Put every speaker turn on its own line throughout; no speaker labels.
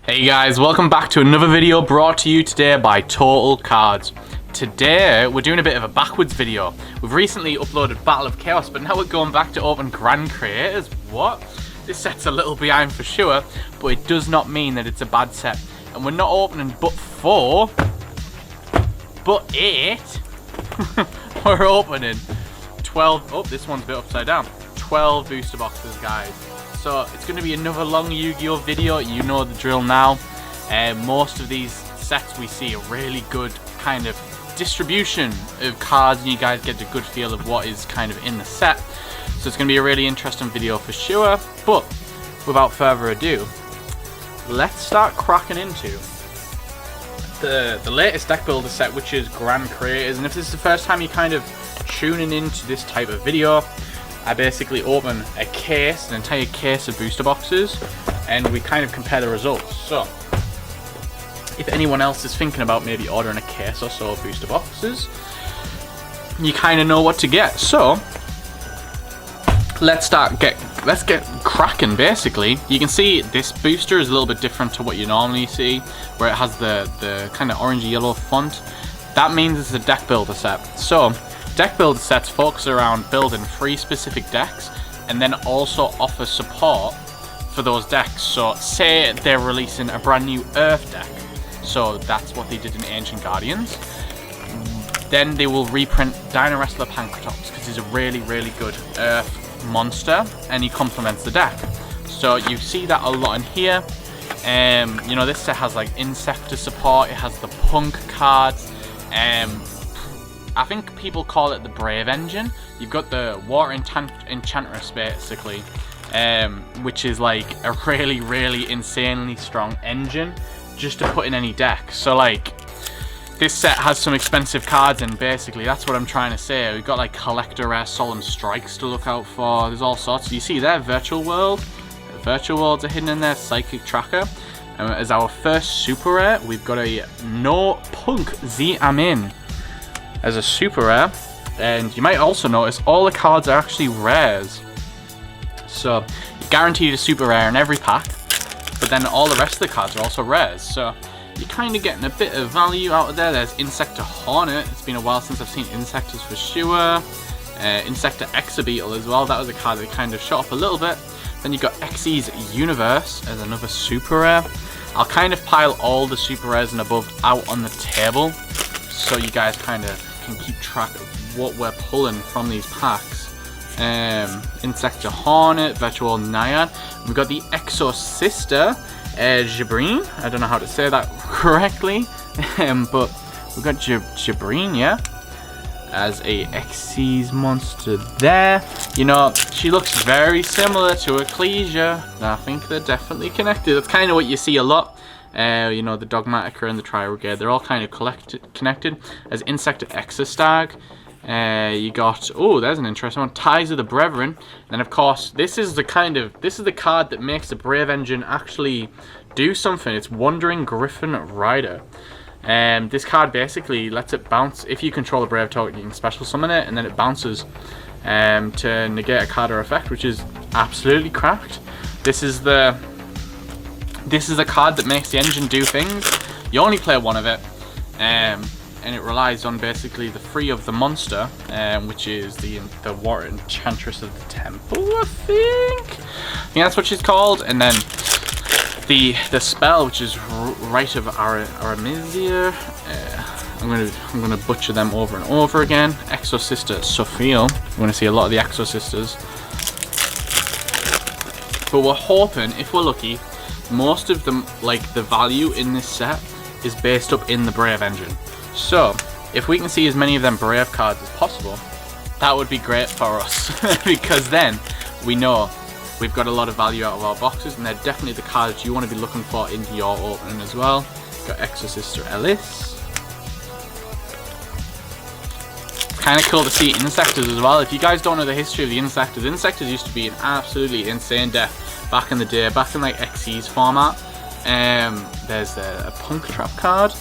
Hey guys, welcome back to another video brought to you today by Total Cards. Today we're doing a bit of a backwards video. We've recently uploaded Battle of Chaos, but now we're going back to open Grand Creators. What? This set's a little behind for sure, but it does not mean that it's a bad set. And we're not opening but 4, but 8. We're opening 12, oh this one's a bit upside down, 12 booster boxes guys. So it's going to be another long Yu-Gi-Oh video, you know the drill now. Most of these sets we see a really good kind of distribution of cards and you guys get a good feel of what is kind of in the set. So it's going to be a really interesting video for sure, but without further ado, let's start cracking into the latest deck builder set, which is Grand Creators. And if this is the first time you're kind of tuning into this type of video, I basically open a case, an entire case of booster boxes, and we kind of compare the results. So, if anyone else is thinking about maybe ordering a case or so of booster boxes, you kind of know what to get. So, let's get cracking. Basically, you can see this booster is a little bit different to what you normally see, where it has the kind of orangey yellow font. That means it's a deck builder set. So, deck builder sets focus around building 3 specific decks and then also offer support for those decks. So say they're releasing a brand new Earth deck, so that's what they did in Ancient Guardians. Then they will reprint Dino Wrestler Pancratops because he's a really good Earth monster and he complements the deck. So you see that a lot in here. You know, this set has like Insector support, it has the Punk cards. I think people call it the Brave Engine. You've got the Water Enchantress basically, which is like a really insanely strong engine just to put in any deck. So like, this set has some expensive cards and basically that's what I'm trying to say. We've got like Collector Rare Solemn Strikes to look out for. There's all sorts. You see there, Virtual World. Virtual Worlds are hidden in there, Psychic Tracker. As our first super rare, we've got a No Punk Z Amin as a super rare, and you might also notice all the cards are actually rares. So you're guaranteed a super rare in every pack, but then all the rest of the cards are also rares. So you're kind of getting a bit of value out of there. There's Insector Hornet. It's been a while since I've seen Insectors for sure. Insector Exabeetle as well. That was a card that kind of shot up a little bit. Then you got Xyz Universe as another super rare. I'll kind of pile all the super rares and above out on the table so you guys kind of can keep track of what we're pulling from these packs. Insector Hornet, Virtual Naiad. We've got the Exorcister Jabrine. I don't know how to say that correctly, but we've got Jabrine, yeah, as a Xyz monster there. You know, she looks very similar to Ecclesia. I think they're definitely connected. That's kind of what you see a lot. You know, the Dogmatica and the Tri-Brigade, they're all kind of connected. As Insector Exostag, you got, oh, there's an interesting one, Ties of the Brethren. And of course, this is the card that makes the Brave Engine actually do something. It's Wandering Griffin Rider. This card basically lets it bounce. If you control the Brave token, you can special summon it, and then it bounces to negate a card or effect, which is absolutely cracked. This is a card that makes the engine do things. You only play one of it, and it relies on basically the 3 of the monster, which is the Water Enchantress of the Temple, I think that's what she's called, and then the spell, which is Rite of Aramizir. I'm gonna butcher them over and over again. Exorcister Sophiel. We're gonna see a lot of the Exorcisters, but we're hoping, if we're lucky, most of them, like the value in this set, is based up in the Brave Engine. So if we can see as many of them Brave cards as possible, that would be great for us because then we know we've got a lot of value out of our boxes, and they're definitely the cards you want to be looking for into your opening as well. Got Exorcister Ellis. Kind of cool to see Insectors as well. If you guys don't know the history of the Insectors, Insectors used to be an absolutely insane deck back in the day, back in like Xyz format. There's a Punk Trap card.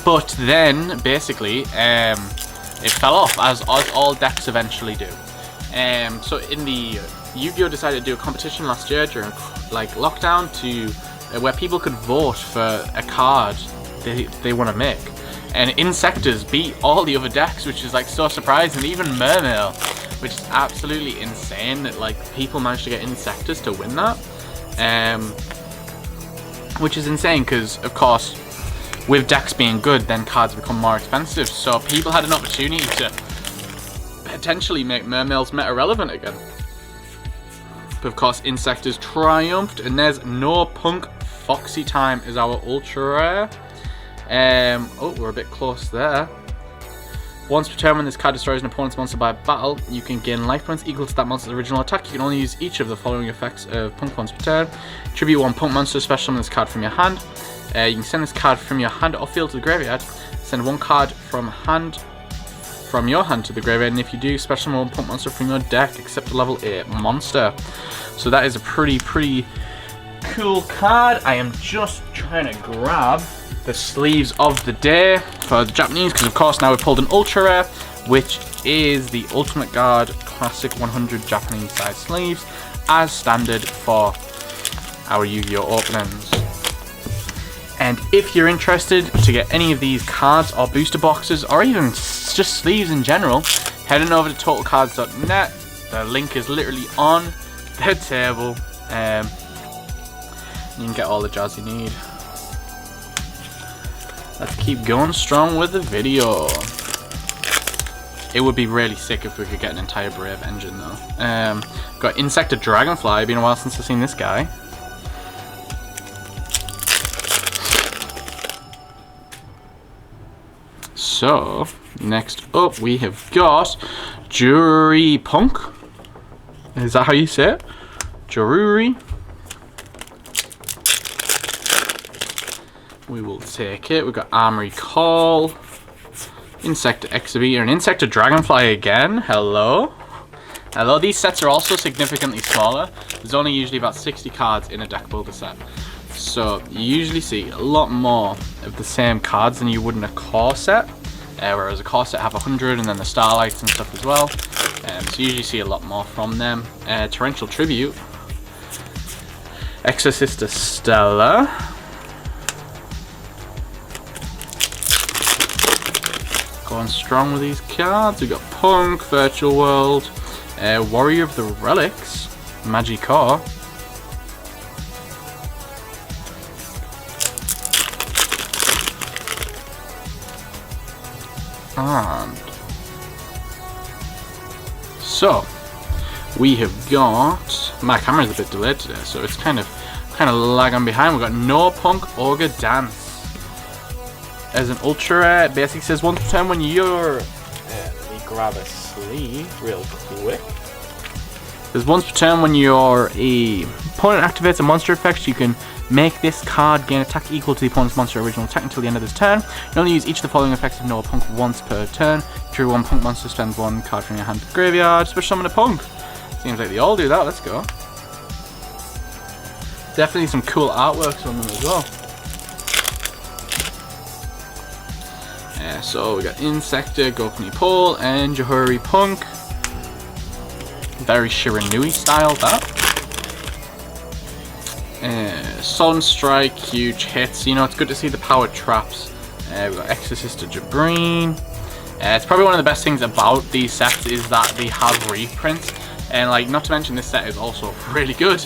But then basically it fell off, as all decks eventually do. So in the Yu-Gi-Oh decided to do a competition last year during like lockdown to where people could vote for a card they want to make, and Insectors beat all the other decks, which is like so surprising. Even Mermail, which is absolutely insane that like people managed to get Insectors to win that, which is insane because of course with decks being good then cards become more expensive, so people had an opportunity to potentially make Mermails meta relevant again. But of course Insectors triumphed, and there's No Punk. Foxy Time is our ultra rare. Oh, we're a bit close there. Once per turn, when this card destroys an opponent's monster by battle, you can gain life points equal to that monster's original attack. You can only use each of the following effects of Punk once per turn. Tribute 1 Punk monster, special summon this card from your hand. You can send this card from your hand or field to the graveyard. Send 1 card from your hand to the graveyard, and if you do, special summon 1 Punk monster from your deck, except a level 8 monster. So that is a pretty cool card. I am just trying to grab the sleeves of the day for the Japanese, because of course now we've pulled an ultra rare, which is the Ultimate Guard Classic 100 Japanese size sleeves, as standard for our Yu-Gi-Oh openings. And if you're interested to get any of these cards or booster boxes, or even just sleeves in general, head on over to totalcards.net. The link is literally on the table. You can get all the jazz you need. Let's keep going strong with the video. It would be really sick if we could get an entire Brave engine though. Got Insector Dragonfly. Been a while since I've seen this guy. So next up we have got Jury Punk. Is that how you say it? Jury. We will take it. We've got Armory Call, Insector Exhibitor, and Insector Dragonfly again. Hello. Hello. These sets are also significantly smaller. There's only usually about 60 cards in a deck builder set. So you usually see a lot more of the same cards than you would in a core set. Whereas a core set have 100 and then the Starlights and stuff as well. So you usually see a lot more from them. Torrential Tribute, Exorcista Stella, going strong with these cards. We've got Punk, Virtual World, Warrior of the Relics, Magicore, and so we have got, my camera's a bit delayed today, so it's kind of lagging behind. We've got No Punk, Ogre Dance. As an ultra rare, it basically says once per turn when you're... let me grab a sleeve real quick. There's once per turn when your opponent activates a monster effect, you can make this card gain attack equal to the opponent's monster original attack until the end of this turn. You only use each of the following effects of No Punk once per turn. Trigger 1 Punk monster, spend 1 card from your hand to the graveyard, special summon a Punk. Seems like they all do that, let's go. Definitely some cool artworks on them as well. So we got Insector, Gokuni Pole, and Johuri Punk. Very Shiranui style that. Sunstrike, huge hits. You know, it's good to see the power traps. We've got Exorcista Jabreen. It's probably one of the best things about these sets is that they have reprints, and like not to mention this set is also really good.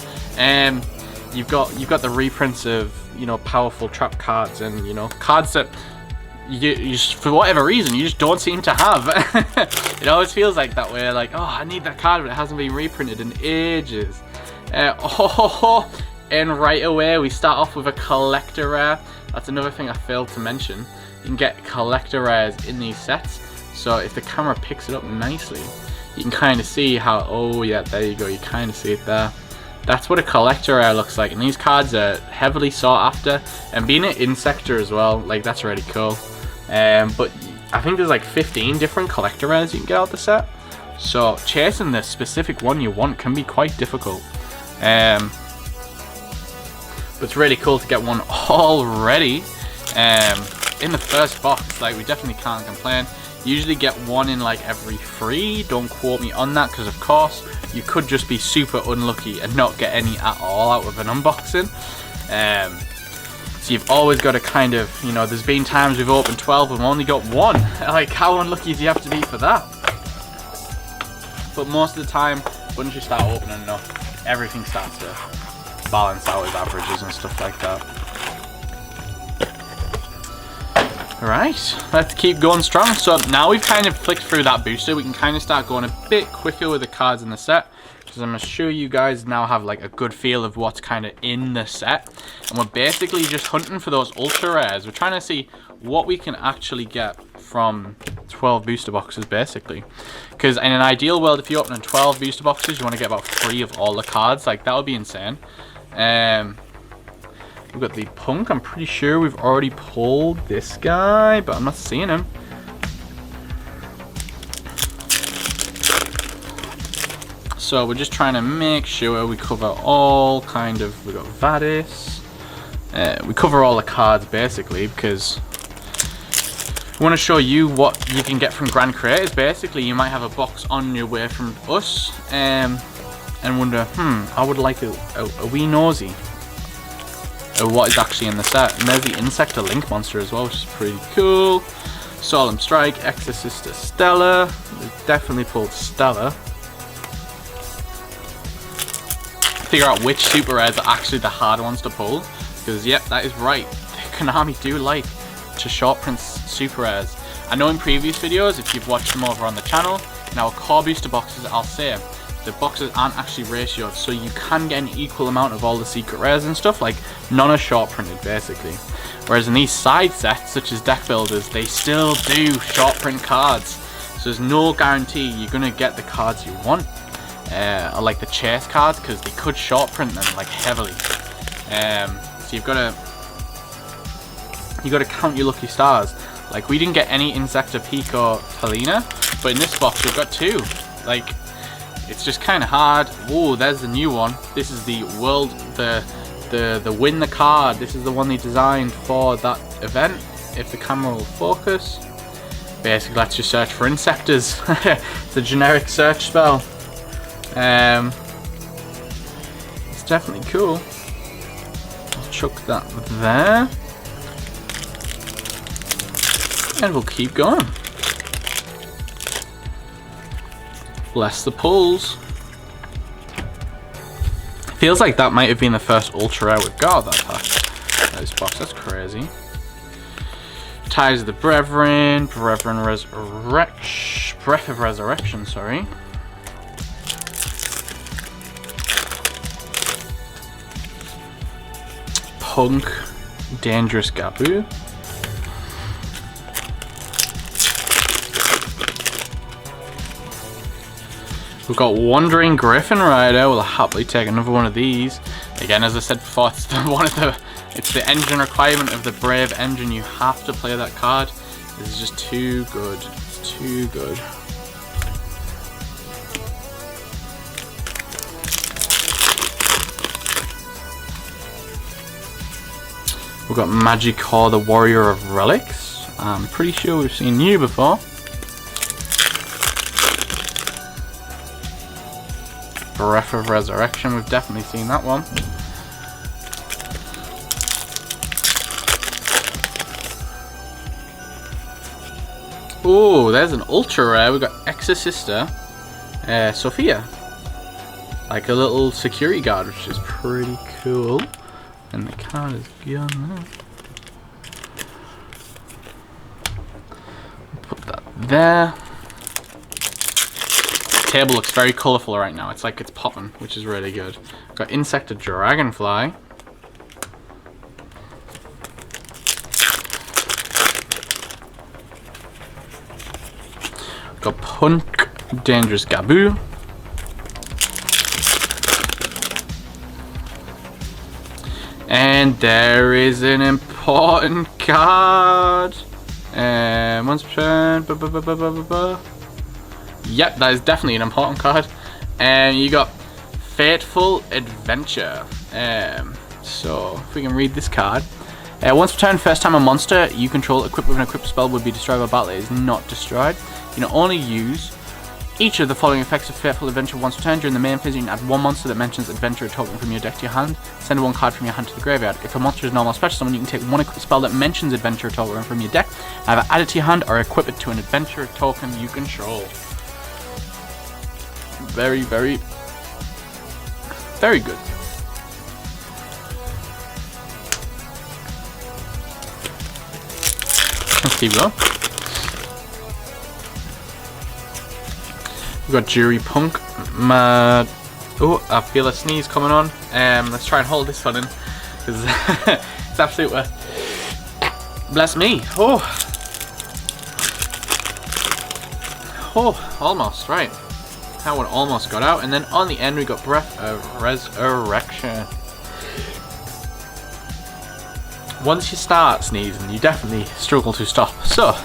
You've got the reprints of, you know, powerful trap cards, and you know, cards that you just, for whatever reason, you just don't seem to have. It always feels like that way, like, oh, I need that card, but it hasn't been reprinted in ages. And right away we start off with a collector rare. That's another thing I failed to mention. You can get collector rares in these sets, so if the camera picks it up nicely, you can kind of see how, oh yeah, there you go, you kind of see it there. That's what a collector rare looks like, and these cards are heavily sought after, and being an Insector as well, like, that's really cool. But I think there's like 15 different collector rares you can get out the set, so chasing the specific one you want can be quite difficult. But it's really cool to get one already in the first box. Like, we definitely can't complain. You usually get one in like every 3. Don't quote me on that, because of course you could just be super unlucky and not get any at all out of an unboxing. So you've always got to kind of, you know, there's been times we've opened 12 and only got 1. Like, how unlucky do you have to be for that? But most of the time, once you start opening enough, everything starts to balance out with averages and stuff like that. Alright, let's keep going strong. So now we've kind of flicked through that booster, we can kind of start going a bit quicker with the cards in the set, because I'm sure you guys now have like a good feel of what's kind of in the set. And we're basically just hunting for those ultra rares. We're trying to see what we can actually get from 12 booster boxes, basically. Because in an ideal world, if you open 12 booster boxes, you want to get about 3 of all the cards. Like, that would be insane. We've got the Punk. I'm pretty sure we've already pulled this guy, but I'm not seeing him. So we're just trying to make sure we cover all kind of, we got Vadis. We cover all the cards basically, because we want to show you what you can get from Grand Creators. Basically, you might have a box on your way from us and wonder, I would like a wee nosy of what is actually in the set. And there's the Insector Link monster as well, which is pretty cool. Solemn Strike, Exorcista Stella. We've definitely pulled Stella. Figure out which super rares are actually the hard ones to pull, because yep, that is right, Konami do like to short print super rares. I know in previous videos, if you've watched them over on the channel, in our core booster boxes, I'll say the boxes aren't actually ratioed, so you can get an equal amount of all the secret rares and stuff. Like, none are short printed basically, whereas in these side sets such as deck builders, they still do short print cards, so there's no guarantee you're gonna get the cards you want. Or like the chase cards, because they could short print them like heavily. So you've got to count your lucky stars. Like, we didn't get any Insector Peak or Helena, but in this box we've got 2. Like, it's just kind of hard. Oh, there's the new one. This is the world, the win the card. This is the one they designed for that event. If the camera will focus. Basically, let's just search for Insectors. It's a generic search spell. It's definitely cool. I'll chuck that there. And we'll keep going. Bless the pulls. Feels like that might have been the first ultra rare we've got, that pack. This box, that's crazy. Ties of the Brethren, Breath of Resurrection, sorry. Punk, Dangerous Gabu. We've got Wandering Griffin Rider. We'll happily take another one of these. Again, as I said before, it's it's the engine requirement of the Brave engine. You have to play that card. This is just too good. It's too good. We've got Magic-Core, the Warrior of Relics. I'm pretty sure we've seen you before. Breath of Resurrection, we've definitely seen that one. Oh, there's an ultra rare. We've got Exorcista Sophia. Like a little security guard, which is pretty cool. And the card is gone now. Put that there. The table looks very colourful right now. It's like it's popping, which is really good. Got Insector Dragonfly. Got Punk, Dangerous Gabu. And there is an important card. Once per turn. Yep, that is definitely an important card. And you got Fateful Adventure. So if we can read this card. Once per turn, first time a monster you control equipped with an equipped spell would be destroyed by battle, it is not destroyed. You can only use each of the following effects of Fateful Adventure once per turn. During the main phase, you can add one monster that mentions Adventure token from your deck to your hand. Send one card from your hand to the graveyard. If a monster is normal special summon, you can take one equipped spell that mentions Adventure token from your deck, either add it to your hand or equip it to an Adventure token you control. Very, very, very good. Let's keep going. We've got Jury Punk. Oh, I feel a sneeze coming on. Let's try and hold this one in, because it's absolutely. Bless me. Oh, almost right. That one almost got out, and then on the end we got Breath of Resurrection. Once you start sneezing, you definitely struggle to stop. So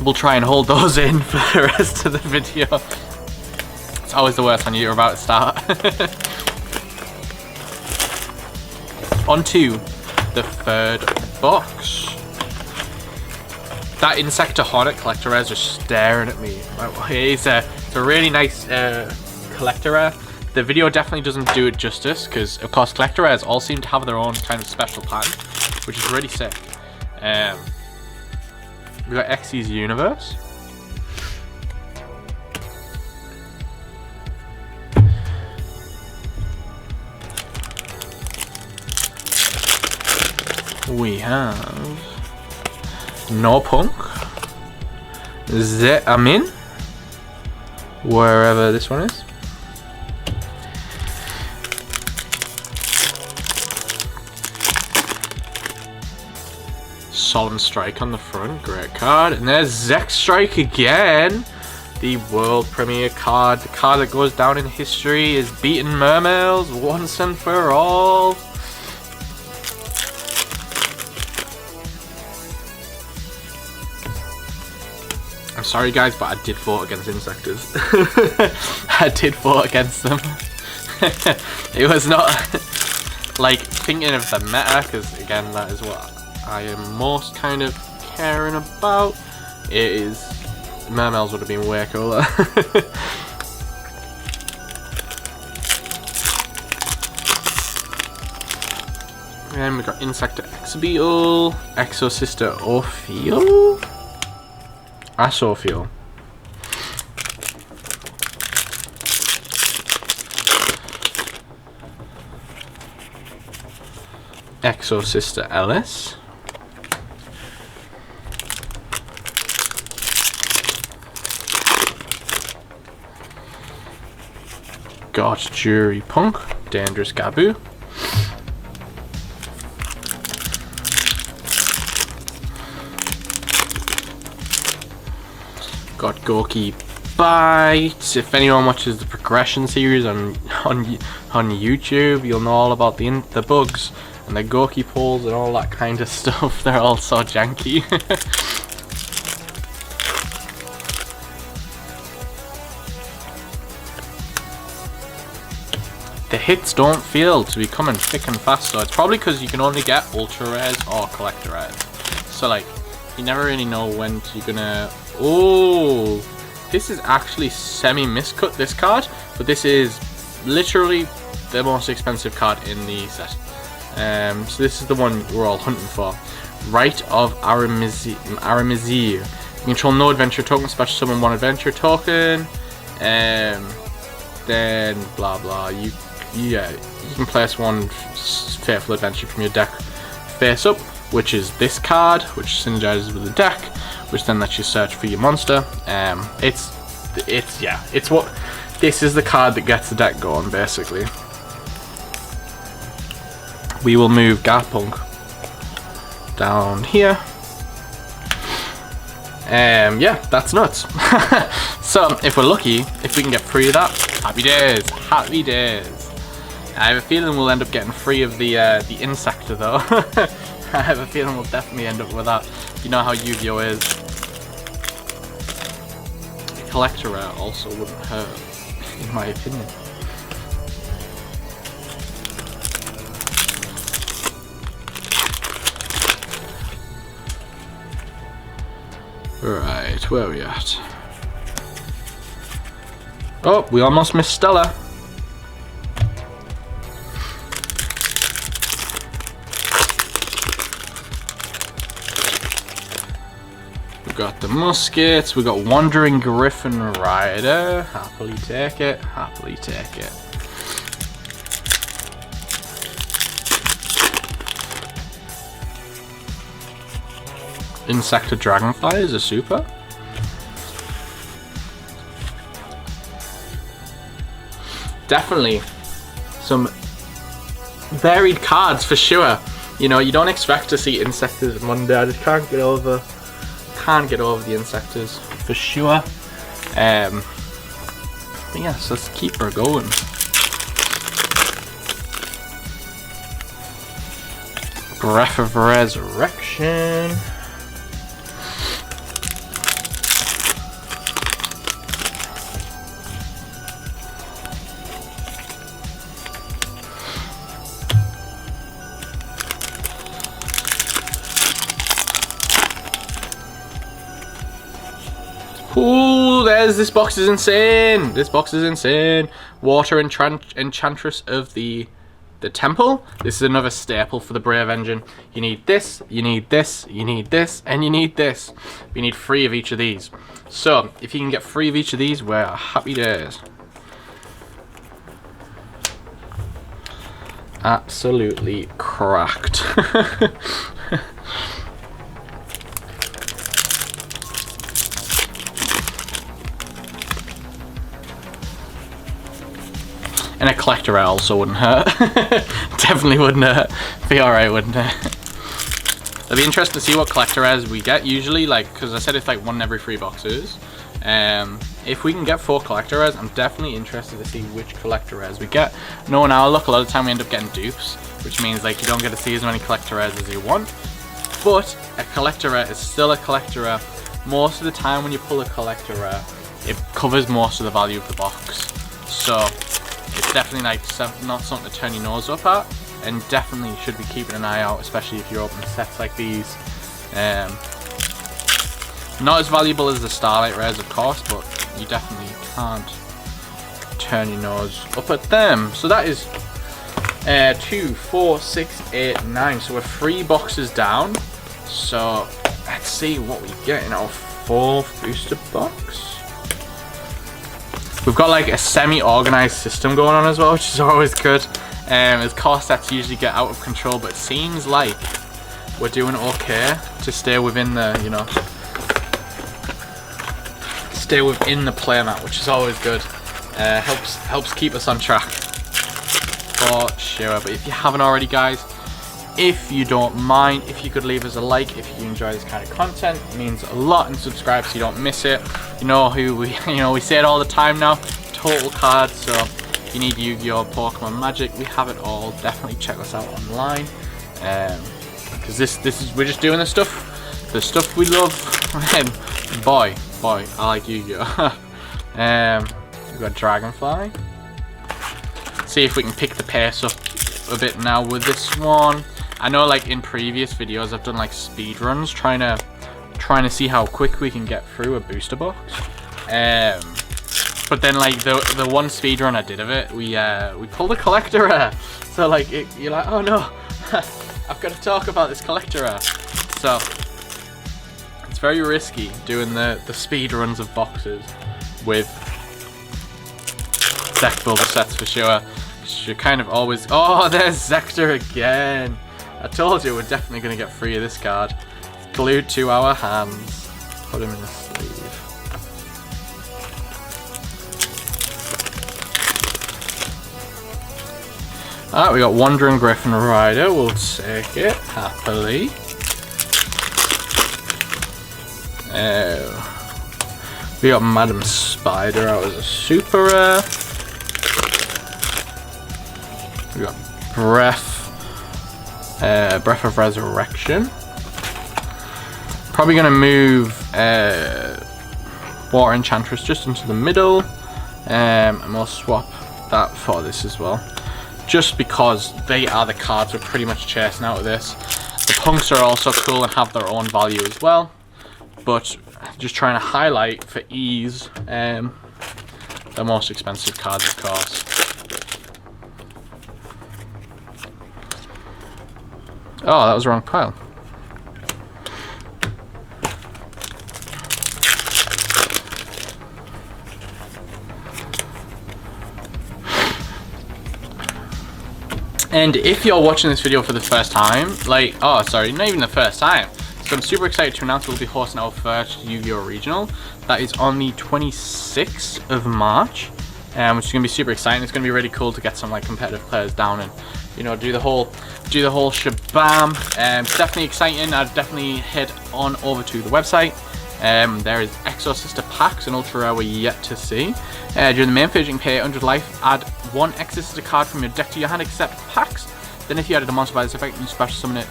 we'll try and hold those in for the rest of the video. It's always the worst when you're about to start. On to the third box. That Insector Hornet collector rare is just staring at me. It's a really nice collector rare. The video definitely doesn't do it justice, because of course collector rares all seem to have their own kind of special pattern, which is really sick. We got Xy's Universe. We have No Punk, Amin, wherever this one is. Solemn Strike on the front, great card. And there's Zex Strike again, the world premiere card. The card that goes down in history is beating Mermails once and for all. I'm sorry guys, but I did vote against Insectors. I did vote against them. It was not like thinking of the meta, because again that is what I am most kind of caring about. It is, Mermails would have been way cooler. And we got Insector Exbeetle, Exosister Ophiel, Asophiel. Exosister Ellis. Got Jury Punk, Dangerous Gabu. Got Gorky Bites. If anyone watches the Progression series on YouTube, you'll know all about the bugs and the Gorky pulls and all that kind of stuff. They're all so janky. The hits don't feel to be coming thick and fast, so it's probably because you can only get ultra rares or collector rares. So like, you never really know when you're gonna. Oh, this is actually semi-miscut, this card, but this is literally the most expensive card in the set. So this is the one we're all hunting for. Rite of Aramizir. You control no adventure token, special summon one adventure token. Then blah blah. You can place one Fateful Adventure from your deck face up, which is this card, which synergizes with the deck, which then lets you search for your monster. This is the card that gets the deck going, basically. We will move Garpunk down here. Yeah, that's nuts. So if we're lucky, if we can get free of that, happy days, happy days. I have a feeling we'll end up getting free of the Insector though. I have a feeling we'll definitely end up with that. You know how Yu-Gi-Oh is. A collector rare also wouldn't hurt, in my opinion. Right, where are we at? Oh, we almost missed Stella. We got the muskets, we got Wandering Griffin Rider. Happily take it, happily take it. Insector Dragonfly is a super. Definitely some varied cards for sure. You know, you don't expect to see Insectors Monday. I just can't get over the Insectors for sure. But yes, let's keep her going. Breath of Resurrection. Ooh, there's this box is insane. This box is insane. Water Enchantress of the Temple. This is another staple for the Brave engine. You need this, you need this, you need this, and you need this. You need 3 of each of these. So if you can get 3 of each of these, we're happy days. Absolutely cracked. And a collector also wouldn't hurt. Definitely wouldn't hurt. Be alright, wouldn't it? It'll be interesting to see what collector rares we get usually, like, because I said it's like 1 in every 3 boxes. If we can get 4 collector rares, I'm definitely interested to see which collector rares we get. Knowing our luck, a lot of the time we end up getting dupes, which means like you don't get to see as many collector rares as you want. But a collector rare is still a collector rare. Most of the time when you pull a collector rare, it covers most of the value of the box. So it's definitely like not something to turn your nose up at, and definitely should be keeping an eye out, especially if you're opening sets like these. Not as valuable as the Starlight rares, of course, but you definitely can't turn your nose up at them. So that is 2, 4, 6, 8, 9. So we're 3 boxes down. So let's see what we get in our 4th booster box. We've got like a semi-organized system going on as well, which is always good. As core sets usually get out of control, but it seems like we're doing okay to stay within the, you know, stay within the playmat, which is always good. Helps keep us on track for sure. But if you haven't already, guys, if you don't mind, if you could leave us a like if you enjoy this kind of content, it means a lot, and subscribe so you don't miss it. You know who we say it all the time now, Total Cards. So if you need Yu-Gi-Oh, Pokemon, Magic, we have it all. Definitely check us out online, because we're just doing the stuff we love. boy, I like Yu-Gi-Oh. We've got Dragonfly. See if we can pick the pace up a bit now with this one. I know, like in previous videos, I've done like speed runs trying to see how quick we can get through a booster box. But then, like the one speed run I did of it, we pulled a collector rare. So like you're like, oh no, I've got to talk about this collector rare. So it's very risky doing the speed runs of boxes with deck builder sets for sure. You're kind of always... Oh, there's Zector again. I told you we're definitely going to get 3 of this card. Glued to our hands. Put him in the sleeve. Alright, we got Wandering Griffin Rider. We'll take it happily. We got Madam Spider out as a super rare. We got Breath of Resurrection. Probably going to move Water Enchantress just into the middle, and we'll swap that for this as well, just because they are the cards we're pretty much chasing out of this. The punks are also cool and have their own value as well, but just trying to highlight for ease the most expensive cards, of course. Oh, that was the wrong pile. And if you're watching this video for the first time, like, oh sorry, not even the first time. So I'm super excited to announce we'll be hosting our first Yu-Gi-Oh! Regional. That is on the 26th of March, which is going to be super exciting. It's going to be really cool to get some like competitive players down and, you know, do the whole shabam. Definitely exciting. I'd definitely head on over to the website. There is Exo Sister packs and ultra rare we're yet to see. During the main phase, you can pay 100 life, add one Exo Sister card from your deck to your hand, except packs. Then if you added a monster by this effect, you special summon it.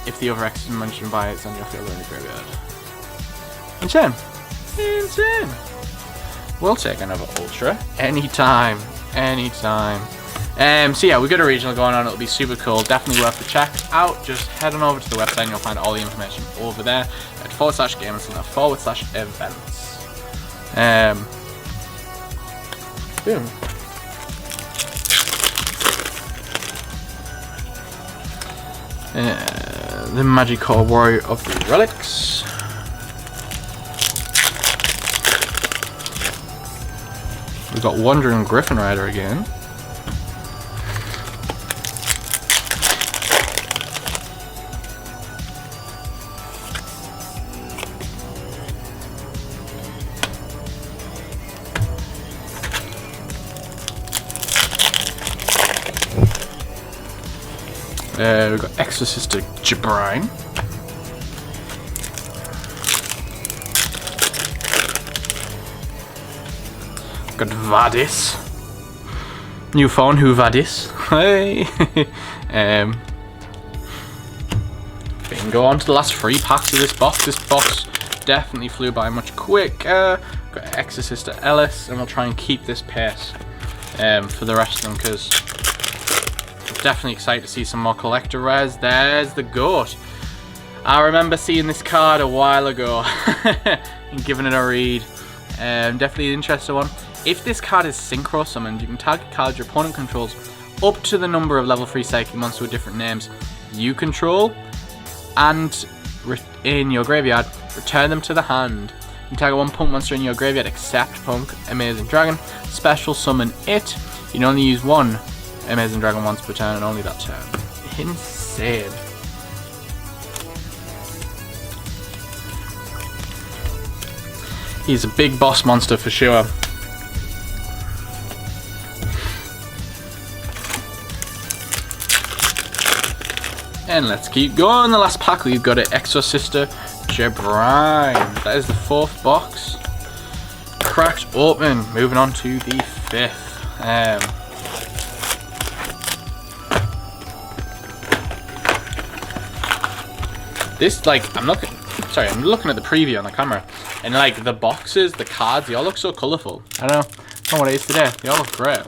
If the other Exo mentioned by it's on your field or in the graveyard. Insane. Insane. We'll take another ultra anytime. Anytime. So yeah, we've got a regional going on. It'll be super cool. Definitely worth the check out. Just head on over to the website and you'll find all the information over there at /gamingcenter/events. Boom. The Magical Warrior of the Relics. We've got Wandering Griffin Rider again. We've got Exorcist Jabrine. We've got Vadis. New phone, who Vadis? Hey! Bingo, on to the last 3 packs of this box. This box definitely flew by much quicker. Got Exorcist Ellis, and we'll try and keep this pace for the rest of them, because definitely excited to see some more collector rares. There's the goat. I remember seeing this card a while ago and giving it a read. Definitely an interesting one. If this card is synchro summoned, you can target cards your opponent controls up to the number of level 3 psychic monsters with different names you control, and in your graveyard, return them to the hand. You can target one punk monster in your graveyard except Punk Amazing Dragon. Special summon it. You can only use one Amazing Dragon once per turn and only that turn. Insane. He's a big boss monster for sure. And let's keep going. The last pack we've got it, Exo Sister Jabrine. That is the 4th box. Cracked open. Moving on to the 5th. This, like, I'm looking at the preview on the camera, and like the boxes, the cards, they all look so colourful. I don't know what it is today. They all look great.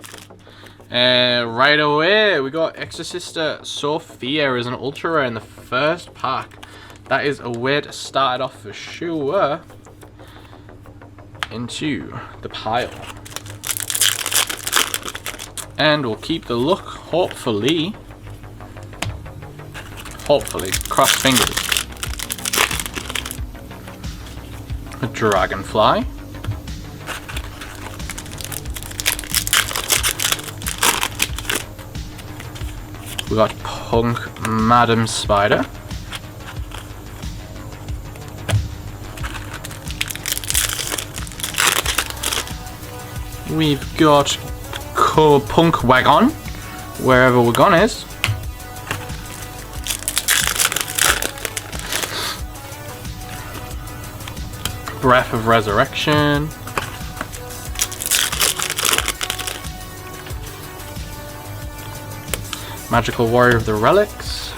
Right away, we got Exorcista Sophia as an ultra rare in the 1st pack. That is a way to start it off for sure. Into the pile. And we'll keep the look, hopefully. Hopefully, cross fingers. A Dragonfly. We got Punk Madam Spider. We've got Punk Wagon, wherever Wagon is. Breath of Resurrection. Magical Warrior of the Relics.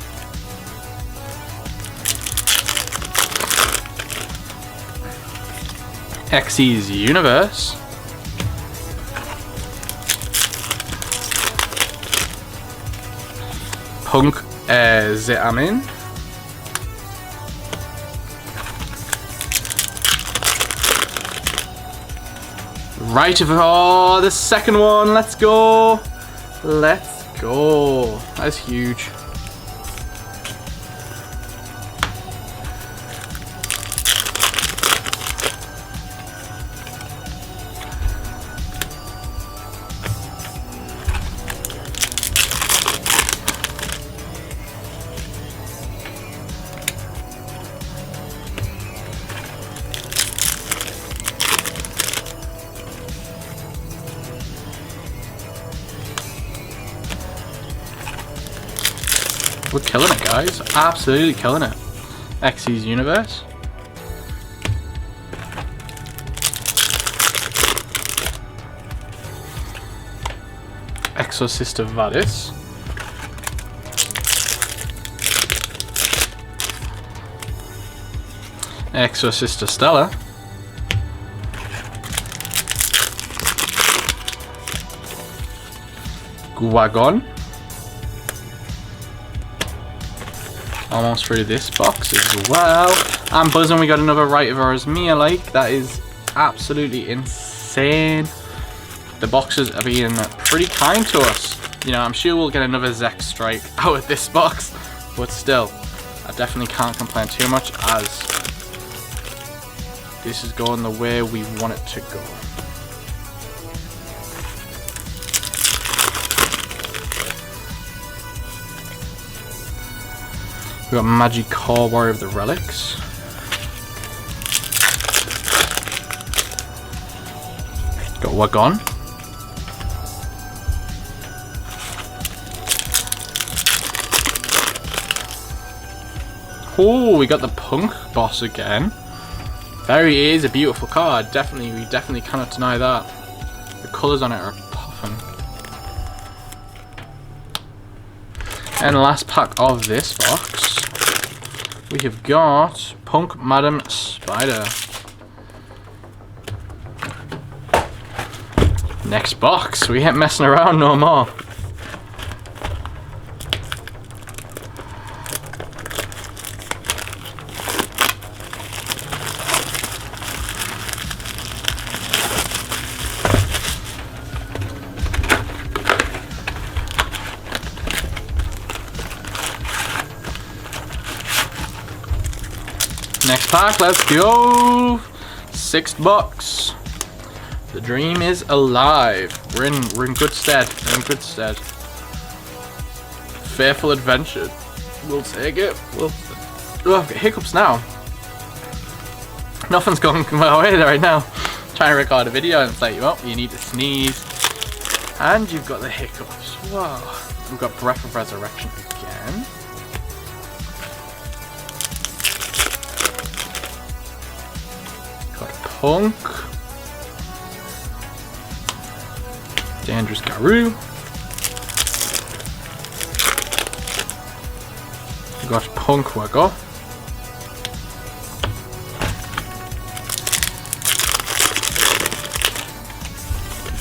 Xyz Universe. Punk Zeamin. Right of oh, the second one. Let's go. Let's go. That's huge. We're killing it, guys. Absolutely killing it. Xyz Universe. Exorcista Vadis. Exorcista Stella. Guagon. Almost through this box as well. And buzzing, we got another Right of RARES Mia like. That is absolutely insane. The boxes are being pretty kind to us. You know, I'm sure we'll get another Zek strike out of this box. But still, I definitely can't complain too much as this is going the way we want it to go. We got Magic Warrior of the Relics. Got Wagon. Oh, we got the Punk boss again. There he is, a beautiful card. We definitely cannot deny that. The colours on it are popping. And the last pack of this box, we have got Punk Madam Spider. Next box, we ain't messing around no more. Next pack, let's go. 6th box. The dream is alive. We're in good stead. We're in good stead. Fearful Adventure. We'll take it. I've got hiccups now. Nothing's going my way right now. Trying to record a video and it's like, well, you need to sneeze. And you've got the hiccups. Wow. We've got Breath of Resurrection again. Got Punk. Dangerous Garou. We got Punk Wago.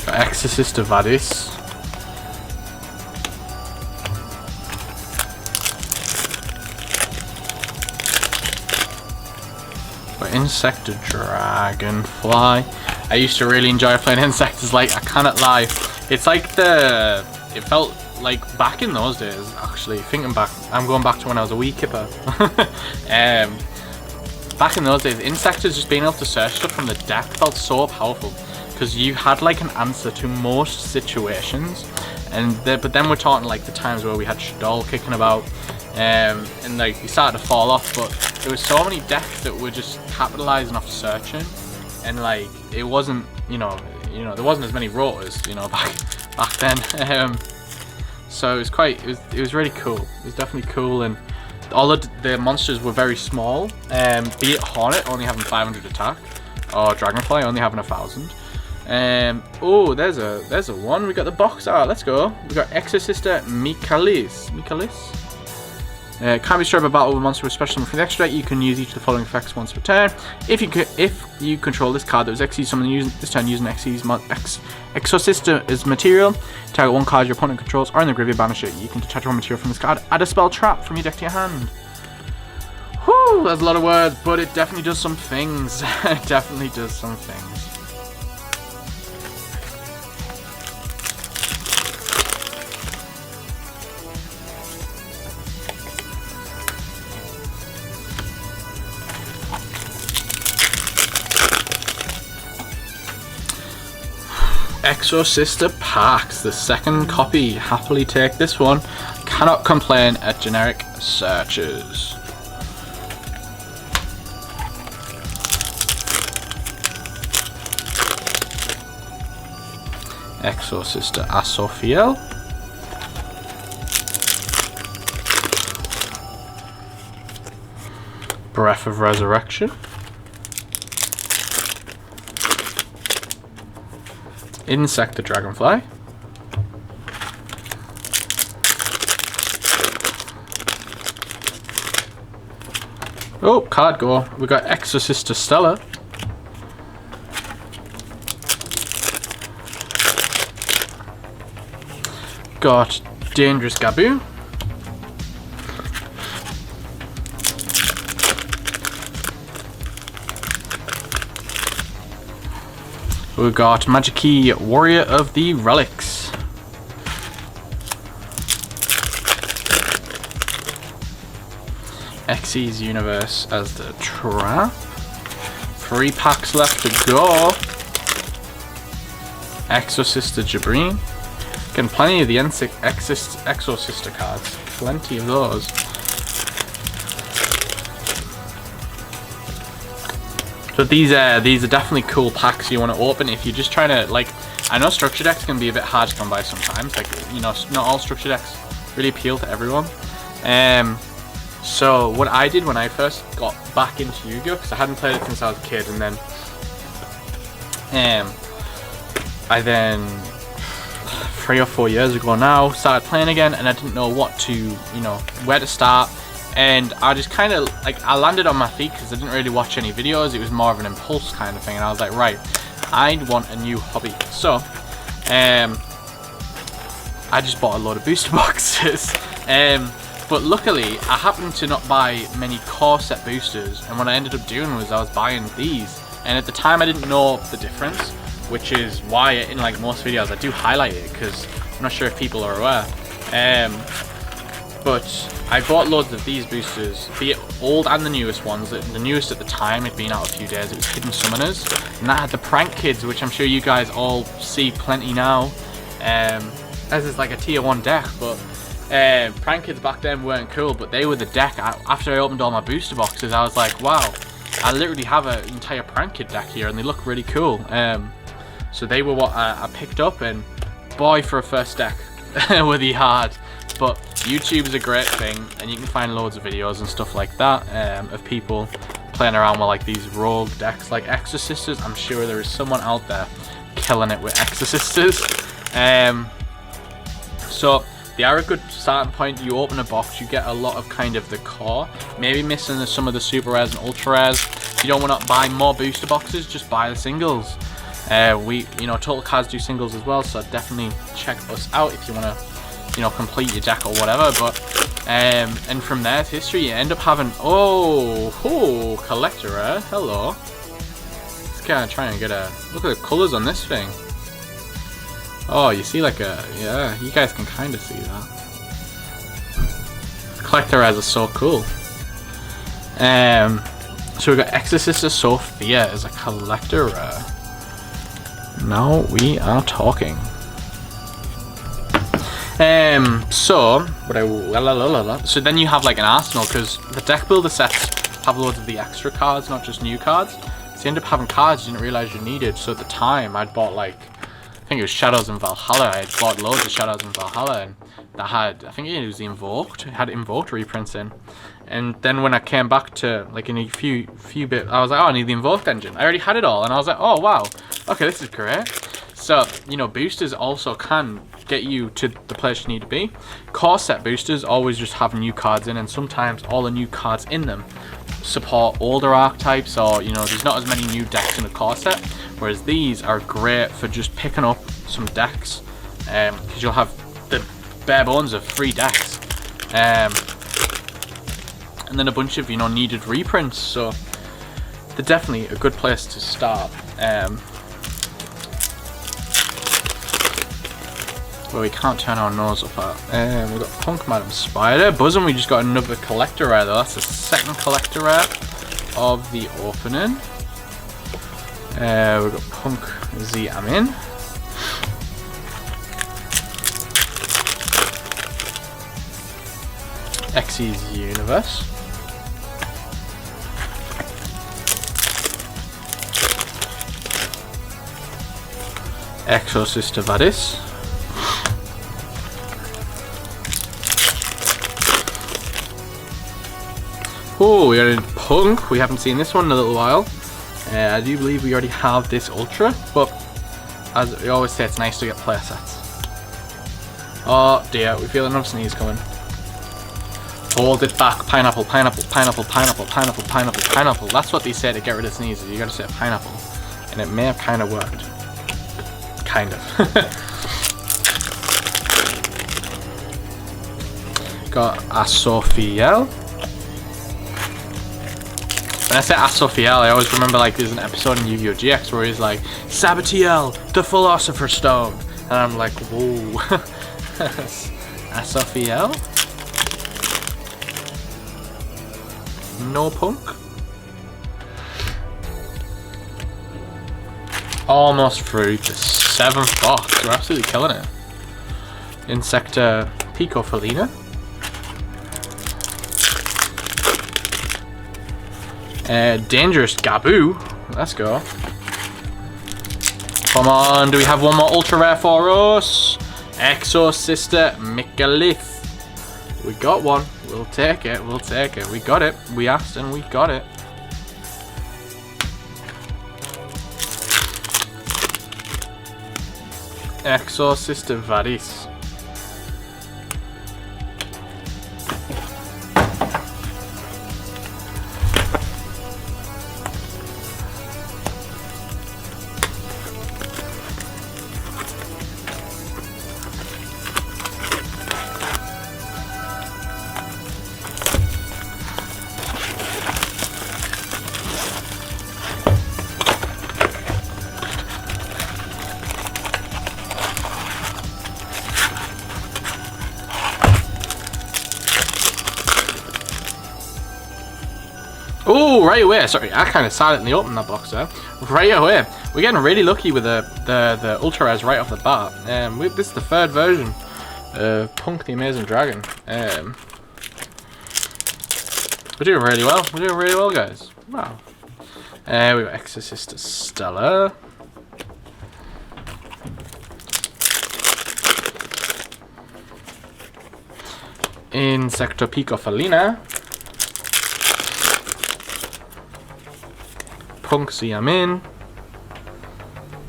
Got Exorcist of Vadis. Insect Dragonfly. I used to really enjoy playing Insectors, like, I cannot lie. It's like it felt like back in those days, actually, thinking back, I'm going back to when I was a wee kipper. Back in those days, Insectors, just being able to search stuff from the deck felt so powerful. Because you had like an answer to most situations. But then we're talking like the times where we had Shadol kicking about. And like we started to fall off, but there was so many decks that were just capitalizing off searching, and like it wasn't, you know, there wasn't as many rotors, you know, back then. So it was really cool. It was definitely cool, and all of the monsters were very small. Be it Hornet only having 500 attack, or Dragonfly only having 1,000. Oh, there's a one. We got the box art. Let's go. We got Exorcista Michaelis. Can't be destroyed by battle with a monster with special from the extra deck. You can use each of the following effects once per turn. If you control this card that was Xyz summoned this turn using Xyz Exorcista as material, target one card your opponent controls or in the graveyard, banish it. You can detach one material from this card. Add a spell trap from your deck to your hand. Whew, that's a lot of words, but it definitely does some things. It definitely does some things. Exorcister packs, the second copy. Happily take this one. Cannot complain at generic searches. Exorcister Asophiel. Breath of Resurrection. Insect the Dragonfly. Oh, card go. We got Exorcister Stella. Got Dangerous Gabu. We got Magic-Key Warrior of the Relics. Xyz Universe as the trap. 3 packs left to go. Exorcister Jabreen. Getting plenty of the Exorcister cards. Plenty of those. So these are definitely cool packs you want to open if you're just trying to, like, I know structure decks can be a bit hard to come by sometimes. Like, you know, not all structure decks really appeal to everyone. So what I did when I first got back into Yu-Gi-Oh, because I hadn't played it since I was a kid, and then I then 3 or 4 years ago now started playing again, and I didn't know what to, you know, where to start. And I just kind of, like, I landed on my feet because I didn't really watch any videos. It was more of an impulse kind of thing, and I was like, right, I want a new hobby. So I just bought a load of booster boxes. But luckily I happened to not buy many core set boosters, and what I ended up doing was I was buying these, and at the time I didn't know the difference, which is why in, like, most videos I do highlight it, because I'm not sure if people are aware. But I bought loads of these boosters, the old and the newest ones. The newest at the time had been out a few days. It was Hidden Summoners, and that had the Prank Kids, which I'm sure you guys all see plenty now, as is like a tier 1 deck. But Prank Kids back then weren't cool, but they were the deck. After I opened all my booster boxes, I was like, wow, I literally have an entire Prank Kid deck here, and they look really cool. So they were what I picked up, and boy, for a first deck were they hard. But YouTube is a great thing, and you can find loads of videos and stuff like that of people playing around with, like, these rogue decks like Exorcisters. I'm sure there is someone out there killing it with Exorcisters. So they are a good starting point. You open a box, you get a lot of kind of the core, maybe missing some of the super rares and ultra rares. If you don't want to buy more booster boxes, just buy the singles. You know, Total Cards do singles as well, so definitely check us out if you want to, you know, complete your deck or whatever. But and from there to history, you end up having collector rare. Hello. Just kind of trying to get a look at the colors on this thing. Oh, you see, like, yeah, you guys can kind of see that. Collector rares are so cool. So we got Exorcister Sophia as a collector rare. Now we are talking. So then you have, like, an arsenal, because the deck builder sets have loads of the extra cards, not just new cards. So you end up having cards you didn't realize you needed. So at the time, I'd bought, like, I think it was Shadows and Valhalla. I had bought loads of Shadows and Valhalla, and that had, I think it was the Invoked. It had Invoked reprints in. And then when I came back to, like, in a few bit, I was like, oh, I need the Invoked engine. I already had it all, and I was like, oh wow, okay, this is great. So, you know, boosters also can get you to the place you need to be. Core set boosters always just have new cards in, and sometimes all the new cards in them support older archetypes, or, you know, there's not as many new decks in a core set, whereas these are great for just picking up some decks, because you'll have the bare bones of 3 decks, and then a bunch of, you know, needed reprints. So they're definitely a good place to start. Well, we can't turn our nose up at. We've got Punk Madam Spider. Buzzum, we just got another collector rare though. That's the second collector rare of the opening. We've got Punk Z Amin. Xy's Universe. Exorcist Vadis. Oh, we got a Punk. We haven't seen this one in a little while. I do believe we already have this Ultra, but as we always say, it's nice to get player sets. Oh dear, we feel another sneeze coming. Hold it back. Pineapple, pineapple, pineapple, pineapple, pineapple, pineapple, pineapple. That's what they say to get rid of sneezes. You gotta say pineapple. And it may have kind of worked. Kind of. Got Asophiel. When I say Asophiel, I always remember like there's an episode in Yu-Gi-Oh! GX where he's like, Sabatiel, the Philosopher's Stone. And I'm like, whoa. Asophiel? No Punk? Almost through the 7th box. We're absolutely killing it. Insecta Picofelina. Dangerous Gaboo. Let's go. Come on, do we have one more ultra rare for us? Exorcista Michalith. We got one. We'll take it. We'll take it. We got it. We asked and we got it. Exorcista Vadis. Oh, right away. Sorry, I kind of silently opened that box there. Right away. We're getting really lucky with the Ultra Rares right off the bat. This is the 3rd version of Punk the Amazing Dragon. We're doing really well. We're doing really well, guys. Wow. We got Exorcista Stella. Insecta Picofelina. Punk Xiamin.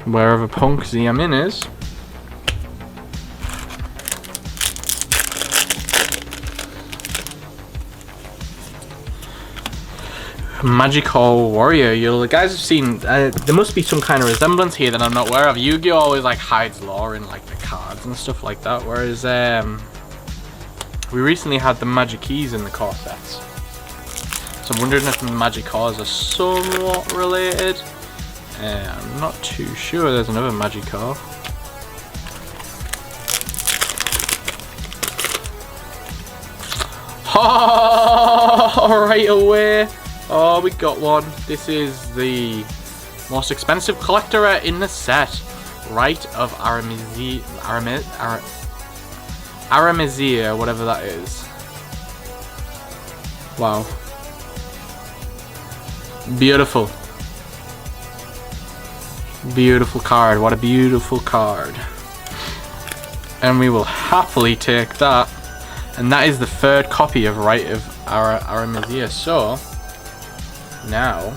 Wherever Punk Xiamin is. Magical Warrior. You guys have seen. There must be some kind of resemblance here that I'm not aware of. Yu-Gi-Oh! Always like hides lore in like the cards and stuff like that. Whereas we recently had the Magic Keys in the core sets. So I'm wondering if the Magic Cores are somewhat related. I'm not too sure. There's another Magic Core. Oh, right away. Oh, we got one. This is the most expensive collector in the set. Rite of Aramazia, whatever that is. Wow. Beautiful. Beautiful card. What a beautiful card. And we will happily take that. And that is the 3rd copy of Rite of Aramazia. So, now,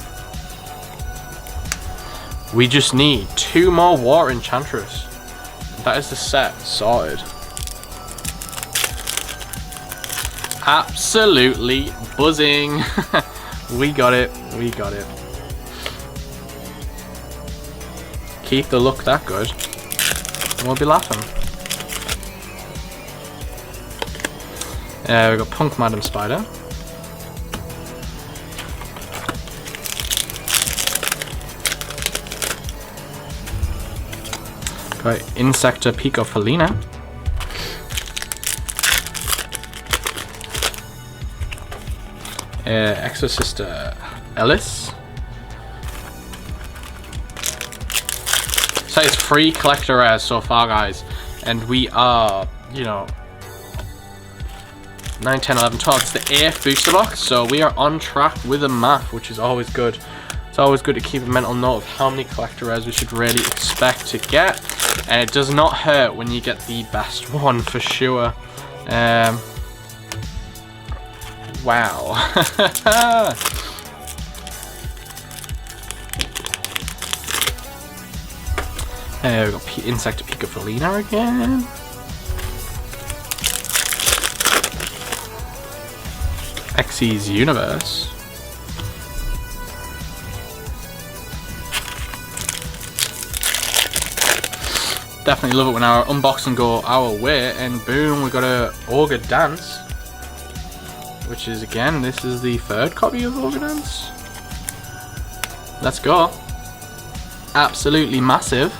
we just need 2 more Water Enchantress. That is the set sorted. Absolutely buzzing. We got it. We got it. Keep the look that good, and we'll be laughing. We got Punk Madam Spider. Got Insecta Picofelina. Exorcista Ellis. So it's 3 collector rares so far, guys, and we are, you know, 9, 10, 11, 12. It's the 8th booster box, so we are on track with the math, which is always good. It's always good to keep a mental note of how many collector rares we should really expect to get. And it does not hurt when you get the best one, for sure. Wow. We've got Insect Picafolina again. Xyz Universe. Definitely love it when our unboxing go our way, and boom, we got a Ogre Dance, which is, again, this is the 3rd copy of Ogre Dance. Let's go. Absolutely massive.